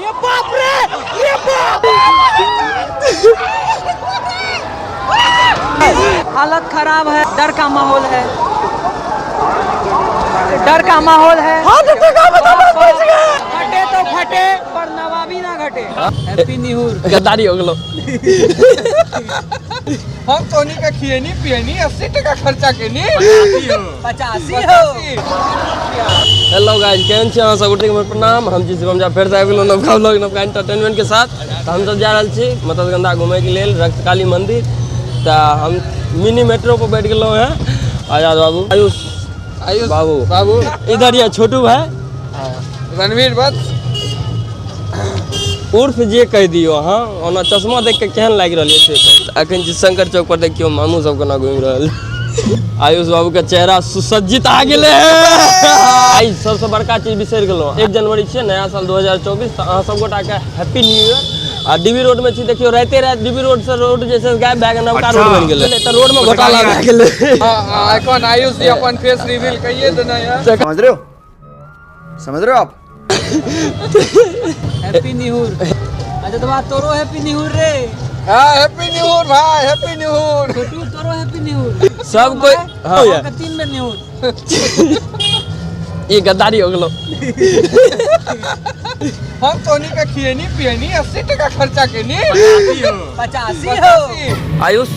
ये बाप रे, ये बाप। हालत खराब है, डर का माहौल है, डर का माहौल है। फटे तो फटे पर नवाबी ना घटे। Happy new year. गद्दारी हो गलो। हम तोनी का खियनी पियनी 80 टका खर्चा केनी 85 हो। हेलो गाइस, केहन छी अहाँ सब गोटे के प्रणाम। हम जी शिवम झा फेर से आबि गेलहुँ नवका व्लॉग नवका एंटरटेनमेंट के साथ। तो हम सब जा रहल छी मतस्यगंधा घूमे के लेल रक्तकाली मंदिर। तो हम मिनी मेट्रो पर बैठ गेलहुँ हैं। आजाद बाबू, आयुष बाबू, इधर ये छोटू भाई, रणवीर बस उर्फ जे कह दियो अहाँ। ओना चश्मा देख के केहन लागि रहल छै से अखन जी शंकर चौक पर देखियो मामू सब केना घूमि रहल। आयुष बाबू के चेहरा सुसज्जित आ गेले है। आई सबसे बड़का चीज बिसरि गेलहुँ। 1 जनवरी छै, नया साल 2024। तो अहाँ सब गोटा के हैप्पी न्यू ईयर। आ डीबी रोड में छी, देखियो राते रात डीबी रोड से रोड जे छै गायब भए गेल, नवका रोड बनि गेलै। त रोड में घोटाला भए गेलै। आइकॉन आयुष जी अपन फेस रिवील कहिए देना यार। समझ रहे हो आप? Happy new year. अच्छा तो बात तोरो हैप्पी न्यू ईयर रे। हां हैप्पी न्यू ईयर भाई, हैप्पी न्यू ईयर। छोटू तोरो हैप्पी न्यू ईयर। सब कोई हां यार 3 में न्यू ईयर। ये गद्दारी हो गेलो। हम तोनी का खियनी पियनी 80 टका खर्चा केनी 85 हो। आयुष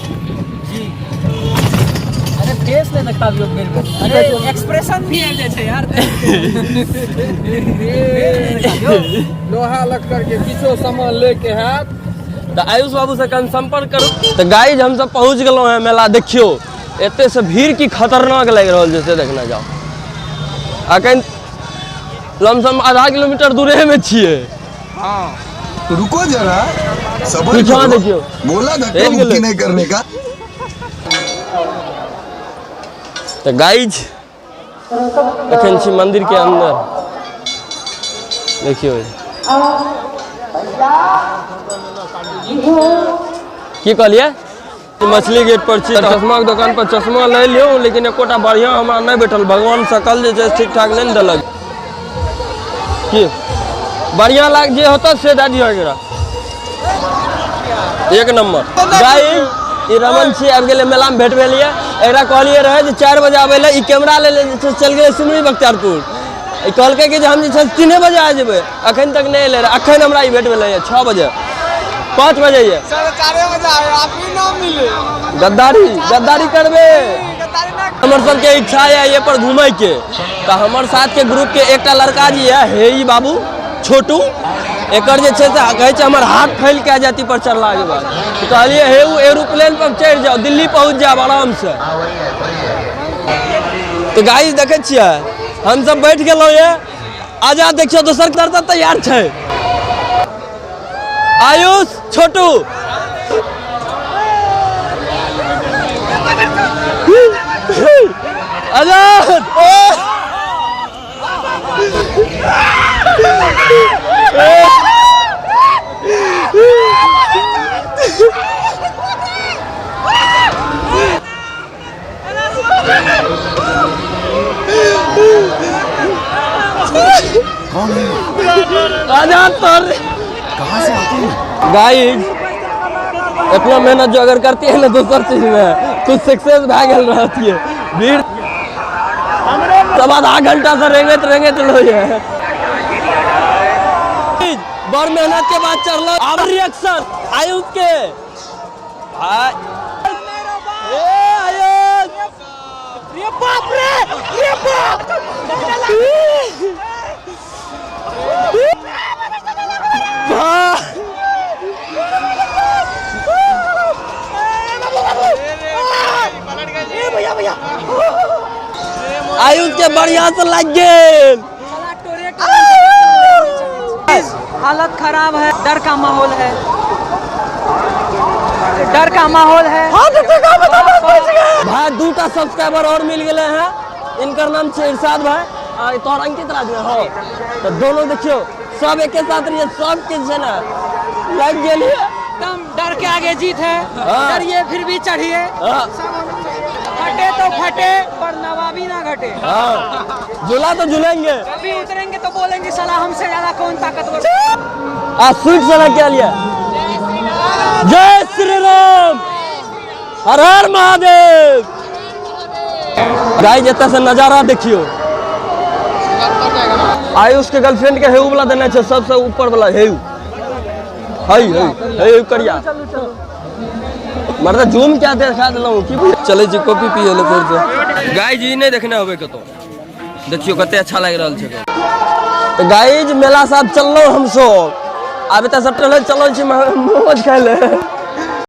अरे फेस ले सकता भी मेरे को। अरे एक्सप्रेशन भी है जैसे यार। लोहा लक्कर के किछो सामान लेके हाथ। तो आयुष बाबू से कन संपर्क करू। तो गाइज हम सब पहुंच गेलहुँ हैं मेला। देखियो एते से भीड़ की खतरनाक लग रहल छै, देखना जाओ। अखन लमसम आधा किलोमीटर दूरे में छिए। हाँ तो रुको जरा, सबर पीछा करो। देखियो बोला धक्का मुक्की नहीं करने का। तो गाइज अखन छी मंदिर के अंदर। देखियो की कहलिए मछली गेट पर छी। चश्मा के दुकान पर चश्मा ले लियो, लेकिन एकोटा बढ़िया हमरा नहीं बैठल। भगवान सकल जे छै ठीक ठाक नहीं देलक। की बढ़िया लाग जे होता से दे दियो एकरा। 1 नंबर। गाइज ई रमन छी, आबि गेलै मेला में भेट भेलिए। एकरा कहलिए रहे जे 4 बजे आबै ले। ई कैमरा ले चल गेलै सिमरी बख्तियारपुर। ई कहलकै कि जे हम जे छै 3 बजे आ जेबै। अखन तक नहीं एलै। अखन हमरा ई भेट भेलै 6 बजे 5 बजे ये 4:30 बजे आए, आप ही ना मिले। गद्दारी करबे। हमर सबके इच्छा है ये पर घूमे के। तो हमर साथ के ग्रुप के एकटा लड़का जी है, हे ई बाबू छोटू। एकर जे छै से कहै छै हमर हाथ फैल के जाति पर चढ़ला के बाद। तो कहलिए हे उ एरोप्लेन पर चढ़ जाओ, दिल्ली पहुंच जाओ आराम से। तो गाइस देखे छियै हम सब बैठ गेलहुँ ये। आजाद देखियो दोसर तरफ तैयार छै। आयुष छोटू आजाद आजाद पर कहाँ से आते हैं? गाइस इतना मेहनत जो अगर करती है ना दूसर चीज में कुछ सक्सेस भए गेल रहती है। भीड़ तब आधा घंटा से रेंगत लो ये। बड़ मेहनत के बाद चढ़लो। अब रिएक्शन आयुष के आयुष ये बाप रे, ये बाप। आयुष के बढ़िया से लग गेल। हालत खराब है, डर का माहौल है, डर का माहौल है। भाई 2टा सब्सक्राइबर और मिल गए हैं। इनका नाम है इरशाद भाई, तोहर अंकित राज में हो। तो दोनों देखियो सब एक साथ रहिए, सब के छै ना लग गेलिए। एकदम डर के आगे जीत है। डरिए फिर भी चढ़िए। फटे तो फटे पर नवाबी ना घटे। हाँ झूला तो झूलेंगे। कभी उतरेंगे तो बोलेंगे साला हमसे ज्यादा कौन ताकतवर। आ स्वीट सना क्या लिया? जय श्री राम, हर हर महादेव। गाइस जता से नजारा देखियो। आयुष के गर्लफ्रेंड के हेउ वाला देना है, सबसे ऊपर वाला हेउ हेउ करिया। मर्द जूम क्या देखा दिलाऊं की चले जी कॉफी पिए ले फिर से। गाइस जी नहीं देखना होबे कतो, देखियो कते अच्छा लग रहल छै। तो गाइस मेला साथ चललो हम सब, आबे त सब चलो छी मोमोज खाए ले।